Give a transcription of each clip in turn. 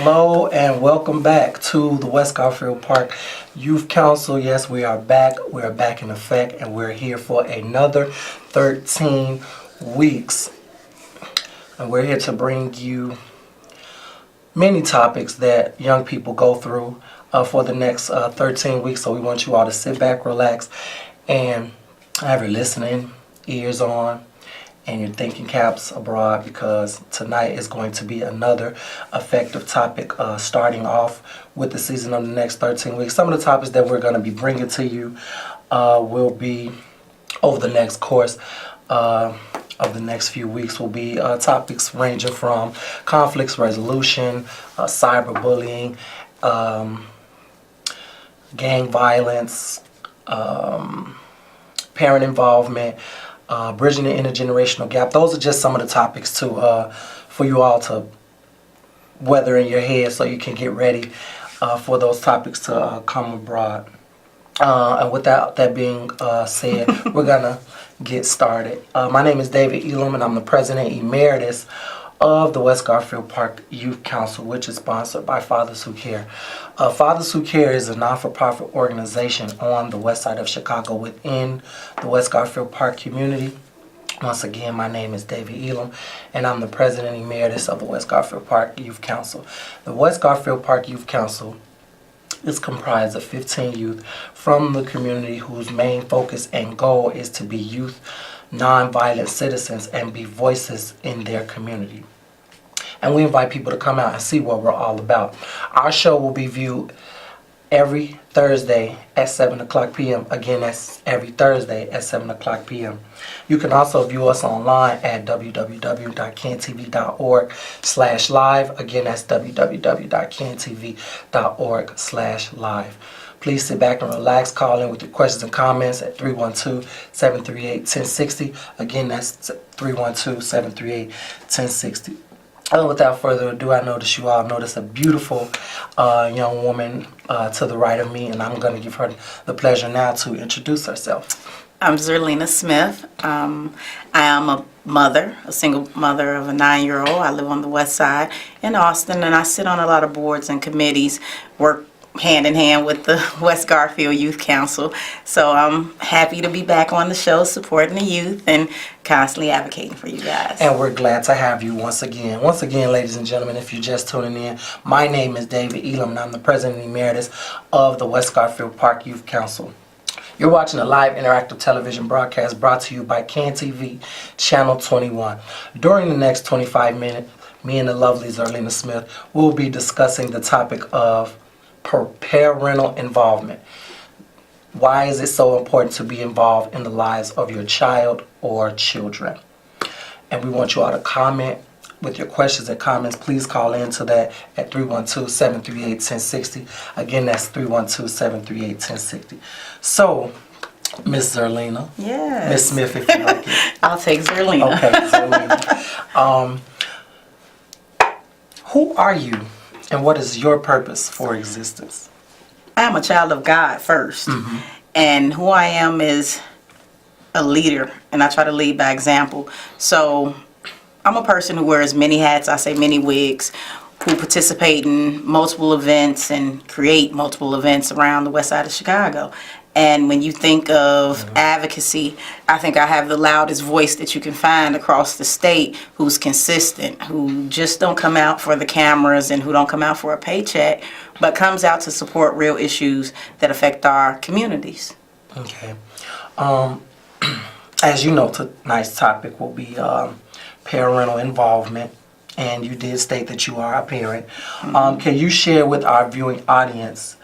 Hello and welcome back to the West Garfield Park Youth Council. Yes, we are back. We are back in effect and we're here for another 13 weeks. And we're here to bring you many topics that young people go through for the next 13 weeks. So we want you all to sit back, relax, and have your listening ears on and your thinking caps abroad, because tonight is going to be another effective topic starting off with the season of the next 13 weeks. Some of the topics that we're going to be bringing to you will be over the next course of the next few weeks will be topics ranging from conflicts resolution, cyberbullying, gang violence, parent involvement, bridging the intergenerational gap. Those are just some of the topics for you all to weather in your head so you can get ready for those topics to come abroad. And without that being said, we're going to get started. My name is David Elam, and I'm the President Emeritus of the West Garfield Park Youth Council, which is sponsored by Fathers Who Care. Fathers Who Care is a non-for-profit organization on the west side of Chicago within the West Garfield Park community. Once again, my name is David Elam, and I'm the President Emeritus of the West Garfield Park Youth Council. The West Garfield Park Youth Council is comprised of 15 youth from the community whose main focus and goal is to be youth non-violent citizens and be voices in their community. And we invite people to come out and see what we're all about. Our show will be viewed every Thursday at 7 o'clock p.m. Again, that's every Thursday at 7 o'clock p.m. You can also view us online at www.kentv.org/live. Again, that's www.kentv.org/live. Please sit back and relax. Call in with your questions and comments at 312-738-1060. Again, that's 312-738-1060. Without further ado, I notice you all notice a beautiful young woman to the right of me, and I'm going to give her the pleasure now to introduce herself. I'm Zerlina Smith. I am a mother, a single mother of a 9-year-old. I live on the west side in Austin, and I sit on a lot of boards and committees, work hand in hand with the West Garfield Youth Council. So I'm happy to be back on the show supporting the youth and constantly advocating for you guys. And we're glad to have you once again. Once again, ladies and gentlemen, if you're just tuning in, my name is David Elam, and I'm the President Emeritus of the West Garfield Park Youth Council. You're watching a live interactive television broadcast brought to you by CanTV Channel 21. During the next 25 minutes, me and the lovely Zerlina Smith will be discussing the topic of parental involvement. Why is it so important to be involved in the lives of your child or children? And we want you all to comment with your questions and comments. Please call in to that at 312-738-1060. Again, that's 312-738-1060. So, Miss Zerlina. Yes. Miss Smith, if you like it. I'll take Zerlina. Okay, Zerlina. Who are you? And what is your purpose for existence? I am a child of God first. Mm-hmm. And who I am is a leader, and I try to lead by example. So I'm a person who wears many hats, I say many wigs, who participate in multiple events and create multiple events around the west side of Chicago. And when you think of advocacy, I think I have the loudest voice that you can find across the state, who's consistent, who just don't come out for the cameras and who don't come out for a paycheck, but comes out to support real issues that affect our communities. Okay. As you know, tonight's topic will be parental involvement, and you did state that you are a parent. Mm-hmm. Can you share with our viewing audience?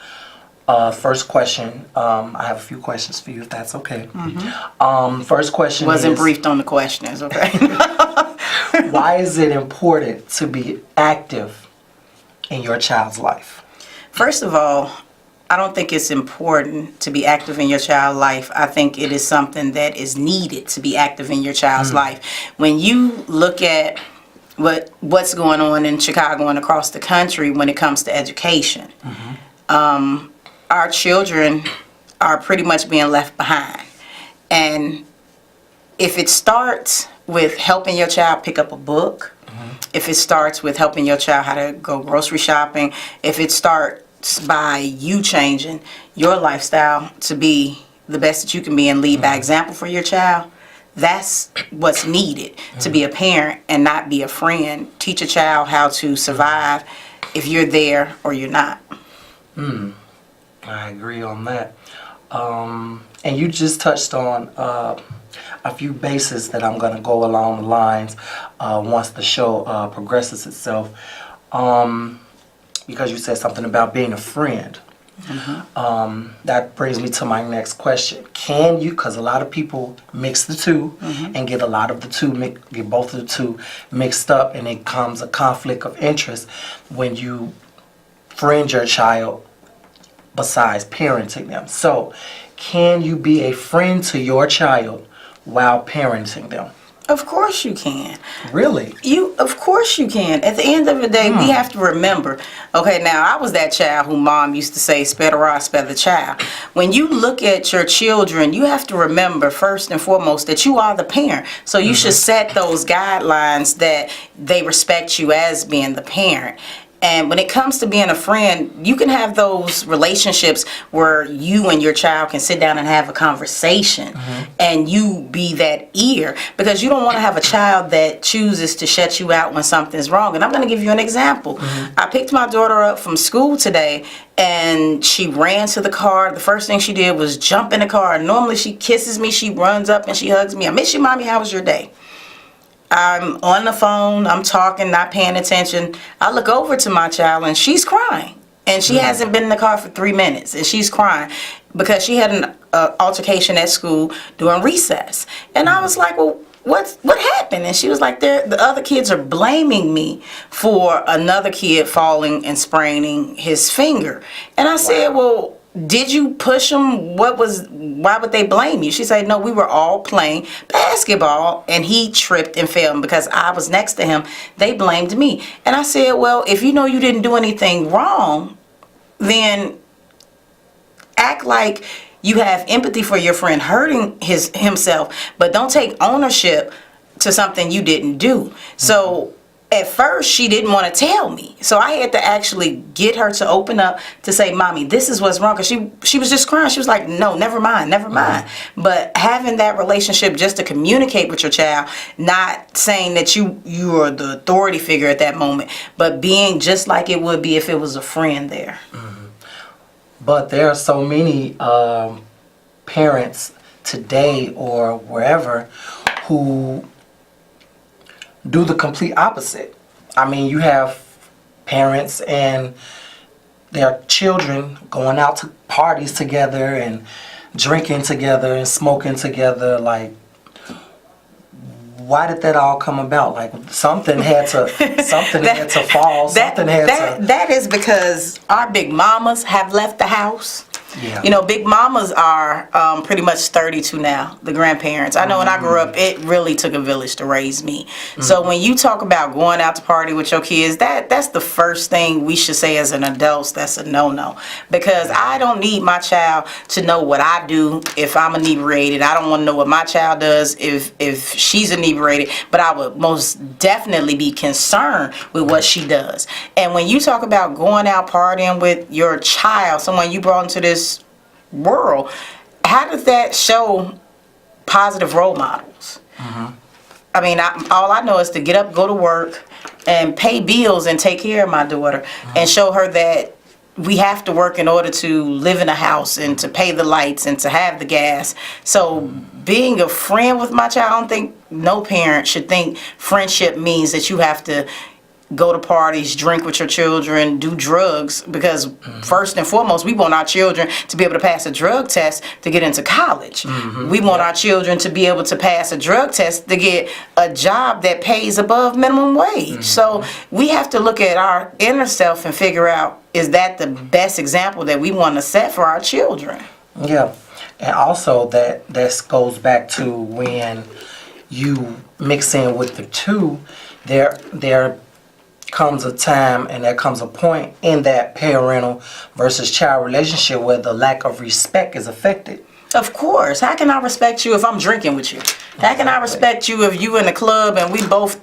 First question, I have a few questions for you, if that's okay. Mm-hmm. First question Wasn't briefed on the questions, okay? Why is it important to be active in your child's life? First of all, I don't think it's important to be active in your child's life. I think it is something that is needed to be active in your child's life. When you look at what's going on in Chicago and across the country when it comes to education, our children are pretty much being left behind. And if it starts with helping your child pick up a book, if it starts with helping your child how to go grocery shopping, if it starts by you changing your lifestyle to be the best that you can be and lead by example for your child, that's what's needed to be a parent and not be a friend. Teach a child how to survive if you're there or you're not. I agree on that. And you just touched on a few bases that I'm going to go along the lines once the show progresses itself. Because you said something about being a friend. That brings me to my next question. Can you, because a lot of people mix the two and get get both of the two mixed up, and it comes a conflict of interest when you friend your child besides parenting them. So, can you be a friend to your child while parenting them? Of course you can. Really? Of course you can. At the end of the day, we have to remember, okay, now I was that child who mom used to say, spare the rod, spare the child. When you look at your children, you have to remember first and foremost that you are the parent. So you should set those guidelines that they respect you as being the parent. And when it comes to being a friend, you can have those relationships where you and your child can sit down and have a conversation and you be that ear, because you don't want to have a child that chooses to shut you out when something's wrong. And I'm going to give you an example. I picked my daughter up from school today and she ran to the car. The first thing she did was jump in the car. Normally she kisses me, she runs up and she hugs me. I miss you, mommy. How was your day? I'm on the phone, I'm talking, not paying attention. I look over to my child and she's crying. And she hasn't been in the car for 3 minutes and she's crying because she had an altercation at school during recess. And I was like, well, what happened? And she was like, the other kids are blaming me for another kid falling and spraining his finger. And I said, well, did you push him? Why would they blame you? She said, no, we were all playing basketball and he tripped and fell. And because I was next to him, they blamed me. And I said, well, if you know you didn't do anything wrong, then act like you have empathy for your friend hurting himself, but don't take ownership to something you didn't do. So at first, she didn't want to tell me. So I had to actually get her to open up to say, Mommy, this is what's wrong. Because she was just crying. She was like, no, never mind. But having that relationship just to communicate with your child, not saying that you are the authority figure at that moment, but being just like it would be if it was a friend there. But there are so many parents today or wherever who do the complete opposite. I mean, you have parents and their children going out to parties together and drinking together and smoking together. Like, why did that all come about? Like, something had to fall. That is because our big mamas have left the house. Yeah. You know, big mamas are pretty much 32 now, the grandparents. I know when I grew up, it really took a village to raise me. So when you talk about going out to party with your kids, that's the first thing we should say as an adult. That's a no-no. Because I don't need my child to know what I do if I'm inebriated. I don't want to know what my child does if she's inebriated. But I would most definitely be concerned with what she does. And when you talk about going out partying with your child, someone you brought into this world, how does that show positive role models? I mean, all I know is to get up, go to work, and pay bills and take care of my daughter, and show her that we have to work in order to live in a house and to pay the lights and to have the gas. So being a friend with my child, I don't think no parent should think friendship means that you have to go to parties, drink with your children, do drugs, because first and foremost, we want our children to be able to pass a drug test to get into college. We want our children to be able to pass a drug test to get a job that pays above minimum wage. So we have to look at our inner self and figure out, is that the best example that we want to set for our children? Yeah. And also that goes back to when you mix in with the two, there comes a time and there comes a point in that parental versus child relationship where the lack of respect is affected. Of course. How can I respect you if I'm drinking with you? How can I respect you if you in the club and we both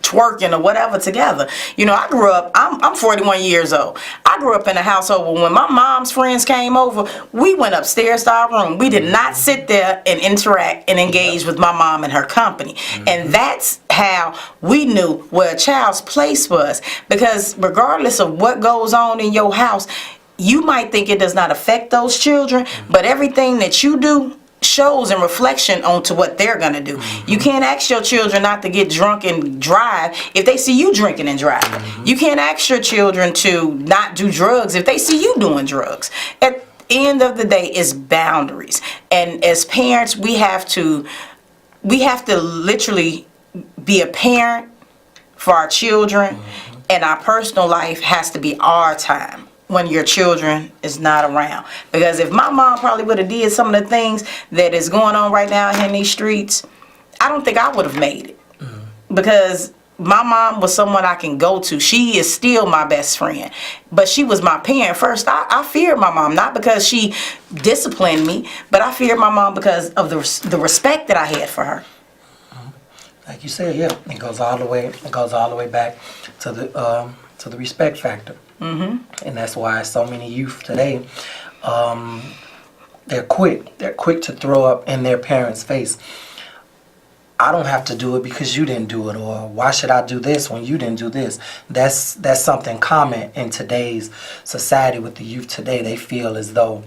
twerking or whatever together. You know, I grew up, I'm 41 years old. I grew up in a household where when my mom's friends came over, we went upstairs to our room. We did not sit there and interact and engage with my mom and her company. And that's how we knew where a child's place was. Because regardless of what goes on in your house, you might think it does not affect those children, but everything that you do shows in reflection onto what they're gonna do. You can't ask your children not to get drunk and drive if they see you drinking and driving. You can't ask your children to not do drugs if they see you doing drugs. At the end of the day, it's boundaries. And as parents, we have to literally be a parent for our children, and our personal life has to be our time when your children is not around. Because if my mom probably would have did some of the things that is going on right now in these streets, I don't think I would have made it. Because my mom was someone I can go to. She is still my best friend. But she was my parent first. I feared my mom, not because she disciplined me, but I feared my mom because of the respect that I had for her. Like you said, yeah, it goes all the way back to the respect factor. And that's why so many youth today, they're quick to throw up in their parents' face, I don't have to do it because you didn't do it, or why should I do this when you didn't do this? That's something common in today's society with the youth today. They feel as though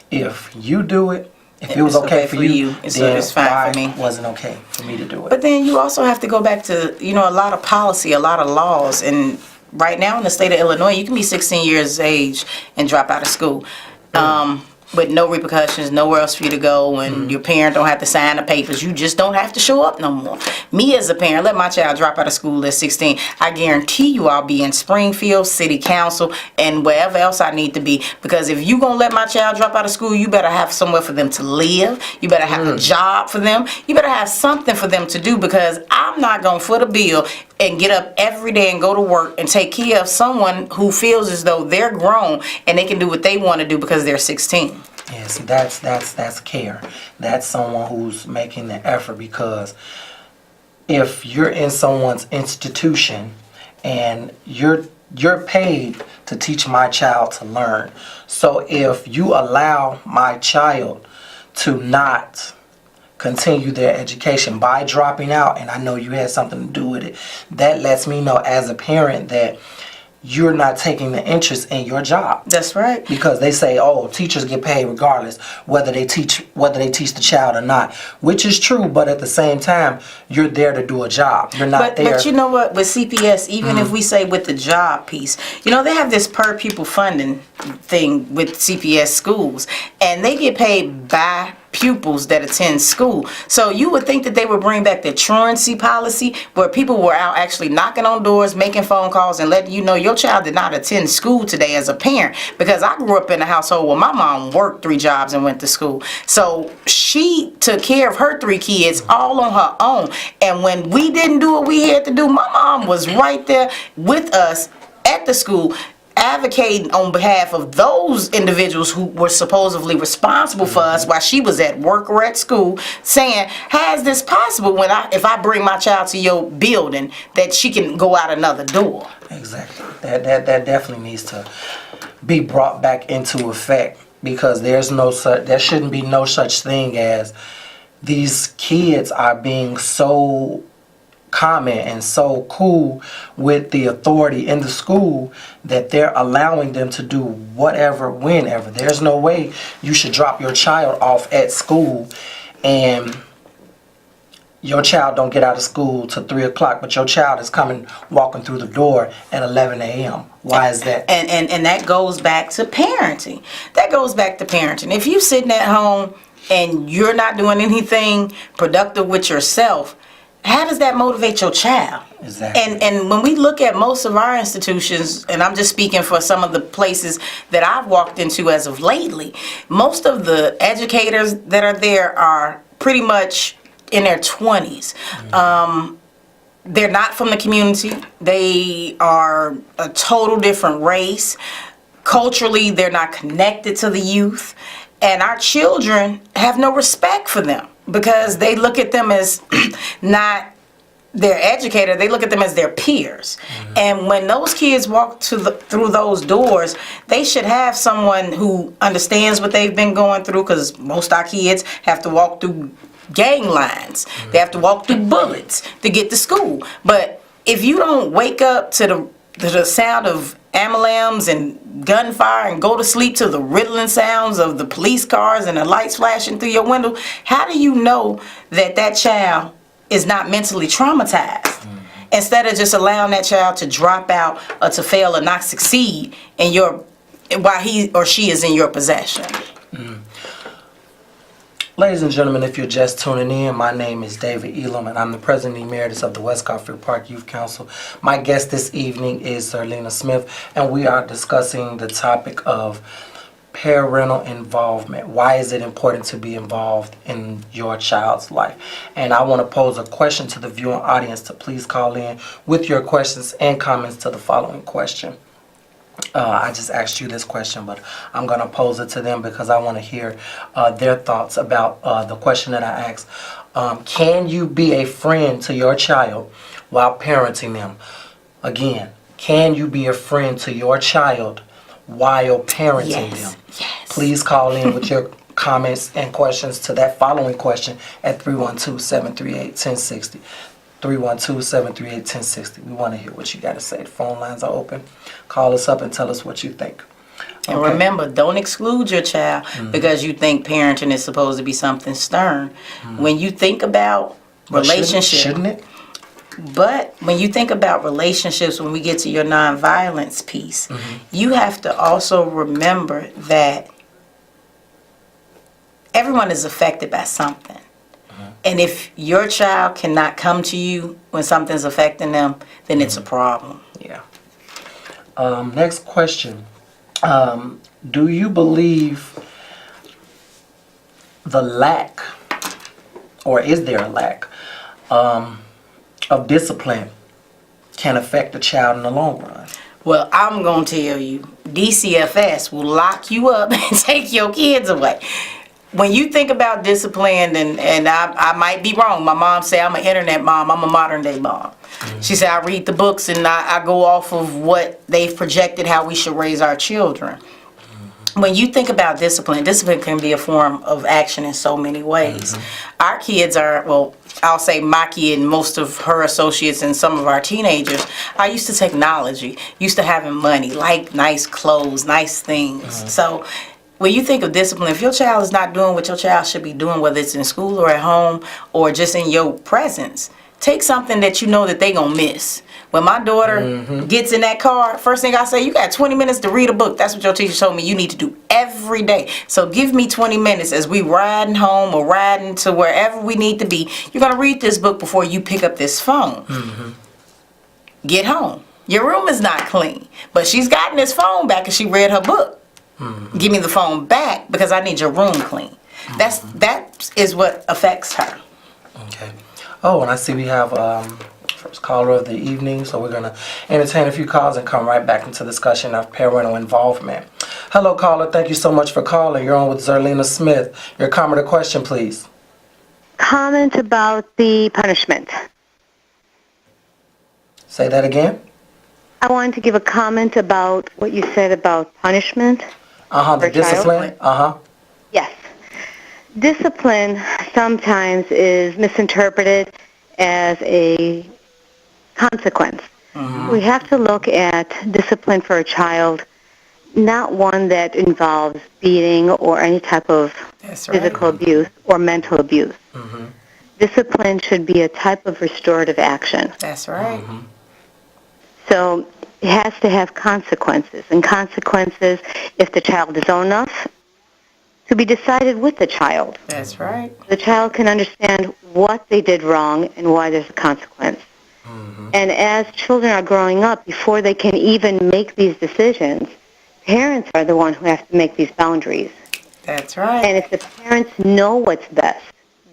if you do it, if it was okay for you, then it's fine for me. It wasn't okay for me to do it. But then you also have to go back to, a lot of policy, a lot of laws. And right now in the state of Illinois, you can be 16 years of age and drop out of school. With no repercussions, nowhere else for you to go, and your parent don't have to sign the papers. You just don't have to show up no more. Me as a parent, let my child drop out of school at 16. I guarantee you I'll be in Springfield, City Council, and wherever else I need to be. Because if you gonna let my child drop out of school, you better have somewhere for them to live. You better have a job for them. You better have something for them to do, because I'm not gonna foot a bill and get up every day and go to work and take care of someone who feels as though they're grown and they can do what they want to do because they're 16. Yeah, see, that's care. That's someone who's making the effort, because if you're in someone's institution and you're paid to teach my child to learn. So if you allow my child to not continue their education by dropping out, and I know you had something to do with it, that lets me know as a parent that you're not taking the interest in your job. That's right. Because they say, oh, teachers get paid regardless whether they teach the child or not, which is true. But at the same time, you're there to do a job. You're not there. But you know what? With CPS, even if we say with the job piece, they have this per pupil funding thing with CPS schools, and they get paid by pupils that attend school. So you would think that they would bring back the truancy policy, where people were out actually knocking on doors, making phone calls, and letting you know your child did not attend school today as a parent. Because I grew up in a household where my mom worked 3 jobs and went to school. So she took care of her 3 kids all on her own. And when we didn't do what we had to do, my mom was right there with us at the school, advocating on behalf of those individuals who were supposedly responsible for us while she was at work or at school, saying, how is this possible if I bring my child to your building, that she can go out another door? Exactly. That definitely needs to be brought back into effect, because there shouldn't be no such thing as these kids are being so common and so cool with the authority in the school that they're allowing them to do whatever, whenever. There's no way you should drop your child off at school and your child don't get out of school till 3 o'clock, but your child is walking through the door at 11 a.m. Why is that? And that goes back to parenting. If you sitting at home and you're not doing anything productive with yourself, how does that motivate your child? Exactly. And when we look at most of our institutions, and I'm just speaking for some of the places that I've walked into as of lately, most of the educators that are there are pretty much in their 20s. They're not from the community. They are a total different race. Culturally, they're not connected to the youth. And our children have no respect for them, because they look at them as not their educator, they look at them as their peers. And when those kids walk through those doors, they should have someone who understands what they've been going through, because most of our kids have to walk through gang lines. They have to walk through bullets to get to school. But if you don't wake up to the sound of ambulance and gunfire and go to sleep to the riddling sounds of the police cars and the lights flashing through your window, how do you know that child is not mentally traumatized? Instead of just allowing that child to drop out or to fail or not succeed while he or she is in your possession. Ladies and gentlemen, if you're just tuning in, my name is David Elam, and I'm the President Emeritus of the West Garfield Park Youth Council. My guest this evening is Zerlina Smith, and we are discussing the topic of parental involvement. Why is it important to be involved in your child's life? And I want to pose a question to the viewing audience to please call in with your questions and comments to the following question. I just asked you this question, but I'm going to pose it to them because I want to hear their thoughts about the question that I asked. Can you be a friend to your child while parenting them? Again, can you be a friend to your child while parenting them? Yes. Please call in with your comments and questions to that following question at 312-738-1060. 312-738-1060. We want to hear what you got to say. The phone lines are open. Call us up and tell us what you think. And remember, don't exclude your child because you think parenting is supposed to be something stern. When you think about relationships, shouldn't it? But when you think about relationships, when we get to your nonviolence piece, you have to also remember that everyone is affected by something. And if your child cannot come to you when something's affecting them, then it's a problem. Yeah. Next question. Do you believe the lack, or is there a lack, of discipline can affect the child in the long run? Well, I'm going to tell you, DCFS will lock you up and take your kids away. When you think about discipline, and I might be wrong. My mom said I'm an internet mom. I'm a modern day mom. She said I read the books and I go off of what they've projected how we should raise our children. When you think about discipline can be a form of action in so many ways. Our kids are, well, I'll say my kid and most of her associates and some of our teenagers are used to technology, used to having money, like nice clothes, nice things. So when you think of discipline, if your child is not doing what your child should be doing, whether it's in school or at home or just in your presence, take something that you know that they gonna miss. When my daughter gets in that car, first thing I say, you got 20 minutes to read a book. That's what your teacher told me you need to do every day. So give me 20 minutes as we riding home or riding to wherever we need to be. You're gonna read this book before you pick up this phone. Get home. Your room is not clean, but she's gotten this phone back and she read her book. Give me the phone back because I need your room clean. That is what affects her. Okay. Oh, and I see we have first caller of the evening, so we're going to entertain a few calls and come right back into discussion of parental involvement. Hello, caller. Thank you so much for calling. You're on with Zerlina Smith. Your comment or question, please. Comment about the punishment. Say that again. I wanted to give a comment about what you said about punishment. The discipline. Yes. Discipline sometimes is misinterpreted as a consequence. We have to look at discipline for a child, not one that involves beating or any type of physical abuse or mental abuse. Discipline should be a type of restorative action. That's right. So it has to have consequences, and consequences, if the child is old enough, to be decided with the child. That's right. The child can understand what they did wrong and why there's a consequence. And as children are growing up, before they can even make these decisions, parents are the ones who have to make these boundaries. That's right. And if the parents know what's best,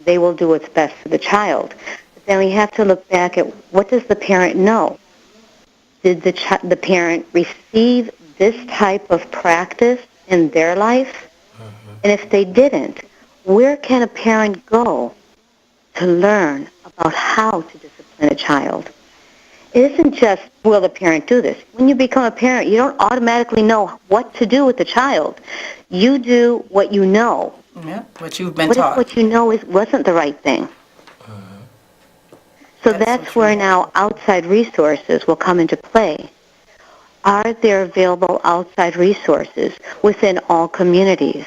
they will do what's best for the child. But then we have to look back at what does the parent know? Did the parent receive this type of practice in their life? And if they didn't, where can a parent go to learn about how to discipline a child. It isn't just, will the parent do this? When you become a parent, you don't automatically know what to do with the child. You do what you know. Yeah, what you've been What taught. if what you know wasn't the right thing? So that's so where true. now outside resources will come into play. Are there available outside resources within all communities?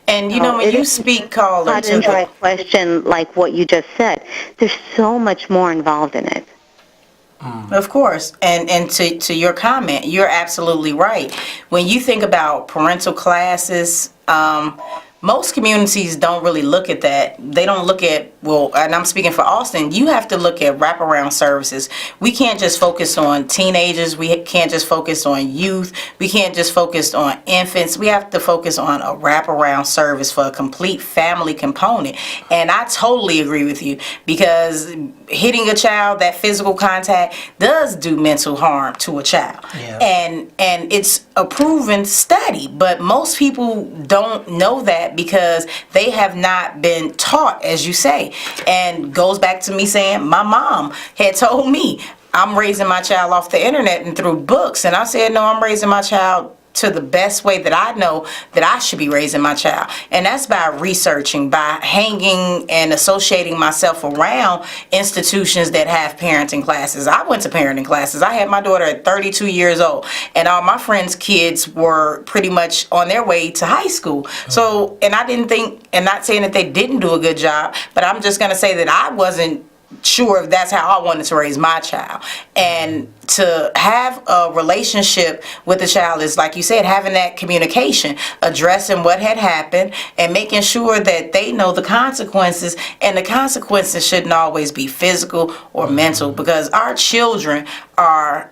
And you know, when you speak, caller, Cut to and dry the question like what you just said. There's so much more involved in it. Of course, and to your comment, you're absolutely right. When you think about parental classes, most communities don't really look at that. They don't look at, well, and I'm speaking for Austin, you have to look at wraparound services. We can't just focus on teenagers. We can't just focus on youth. We can't just focus on infants. We have to focus on a wraparound service for a complete family component. And I totally agree with you, because hitting a child, that physical contact does do mental harm to a child. Yeah. And it's a proven study, but most people don't know that because they have not been taught, as you say. And goes back to me saying my mom had told me I'm raising my child off the internet and through books, and I said no, I'm raising my child to the best way that I know that I should be raising my child. And that's by researching, by hanging and associating myself around institutions that have parenting classes. I went to parenting classes. I had my daughter at 32 years old, and all my friends' kids were pretty much on their way to high school. So, and I didn't think, and not saying that they didn't do a good job, but I'm just going to say that I wasn't sure if that's how I wanted to raise my child. And to have a relationship with the child is, like you said, having that communication, addressing what had happened, and making sure that they know the consequences. And the consequences shouldn't always be physical or mental, because our children are,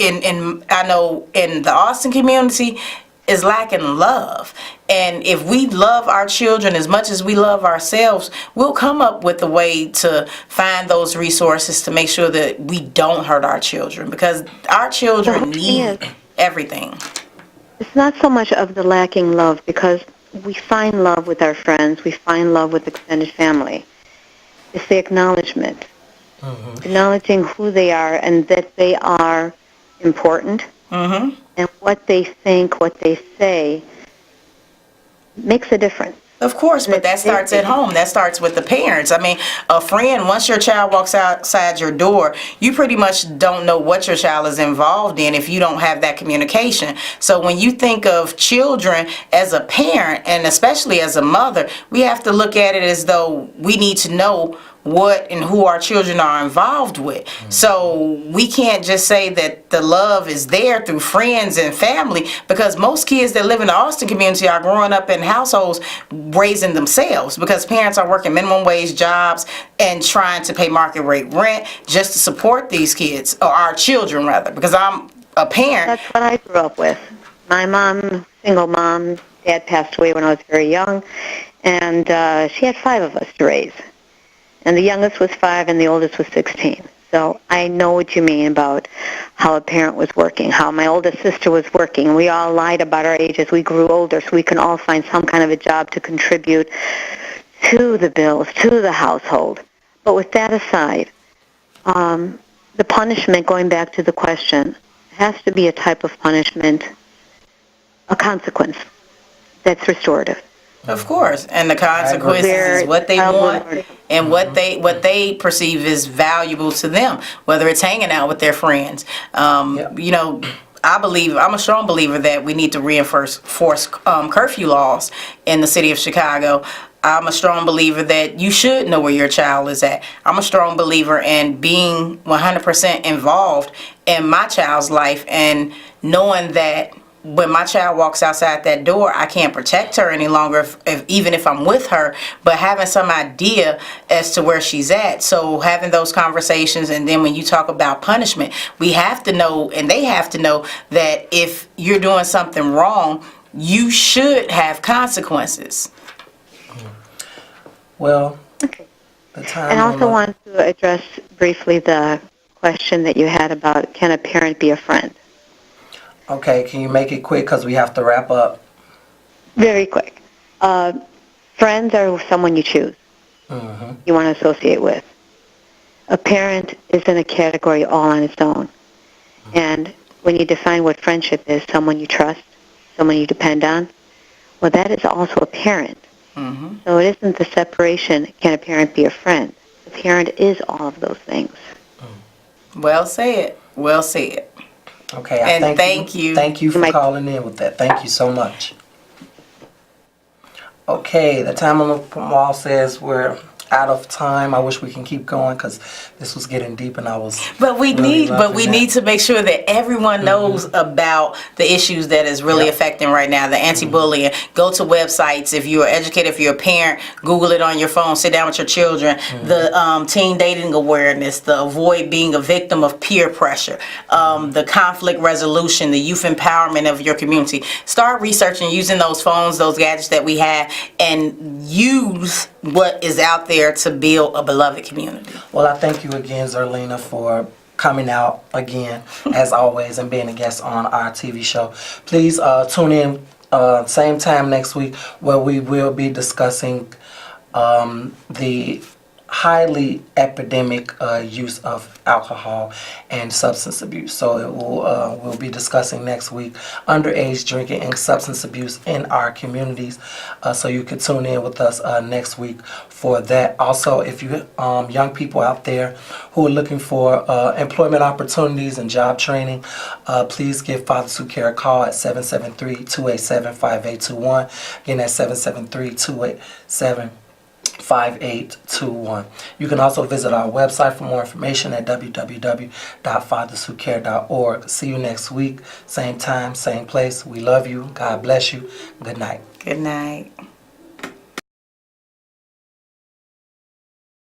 I know in the Austin community, is lacking love. And if we love our children as much as we love ourselves, we'll come up with a way to find those resources to make sure that we don't hurt our children, because our children need everything. It's not so much of the lacking love, because we find love with our friends, we find love with extended family. It's the acknowledgement. Acknowledging who they are and that they are important. And what they think, what they say, makes a difference. Of course, but that starts at home. That starts with the parents. I mean, a friend, once your child walks outside your door, you pretty much don't know what your child is involved in if you don't have that communication. So when you think of children as a parent, and especially as a mother, we have to look at it as though we need to know what and who our children are involved with. So we can't just say that the love is there through friends and family, because most kids that live in the Austin community are growing up in households raising themselves, because parents are working minimum wage jobs and trying to pay market rate rent just to support these kids, or our children rather, because I'm a parent. That's what I grew up with. My mom, single mom, dad passed away when I was very young, and she had 5 of us to raise. And the youngest was 5 and the oldest was 16. So I know what you mean about how a parent was working, how my oldest sister was working. We all lied about our ages. We grew older so we can all find some kind of a job to contribute to the bills, to the household. But with that aside, the punishment, going back to the question, has to be a type of punishment, a consequence that's restorative. Of course, and the consequences is what they want and what they perceive is valuable to them, whether it's hanging out with their friends. You know, I'm a strong believer that we need to reinforce curfew laws in the city of Chicago. I'm a strong believer that you should know where your child is at. I'm a strong believer in being 100% involved in my child's life, and knowing that when my child walks outside that door, I can't protect her any longer, even if I'm with her, but having some idea as to where she's at. So having those conversations, and then when you talk about punishment, we have to know, and they have to know, that if you're doing something wrong, you should have consequences. Well, Okay. the time. And I also want to address briefly the question that you had about, can a parent be a friend? Okay, can you make it quick because we have to wrap up? Very quick. Friends are someone you choose, you want to associate with. A parent is in a category all on its own. And when you define what friendship is, someone you trust, someone you depend on, well, that is also a parent. So it isn't the separation, can a parent be a friend? The parent is all of those things. Well said. Well said. Okay, And thank you. Thank you for calling in with that. Thank you so much. Okay, the time on the wall says we're out of time. I wish we can keep going because this was getting deep and I was. But we really need to make sure that everyone knows about the issues that is really affecting right now, the anti-bullying. Go to websites. If you're educated, if you're a parent, Google it on your phone. Sit down with your children. The teen dating awareness, the avoid being a victim of peer pressure, the conflict resolution, the youth empowerment of your community. Start researching using those phones, those gadgets that we have, and use what is out there to build a beloved community. Well, I thank you again, Zerlina, for coming out again, as always, and being a guest on our TV show. Please tune in same time next week where we will be discussing the highly epidemic use of alcohol and substance abuse. So it will we'll be discussing next week underage drinking and substance abuse in our communities. So you can tune in with us next week for that. Also, if you young people out there who are looking for employment opportunities and job training, please give Father Sucare a call at 773-287-5821. Again, that's 773-287-5821. You can also visit our website for more information at www.fatherswhocare.org. See you next week, same time, same place. We love you. God bless you. Good night. Good night.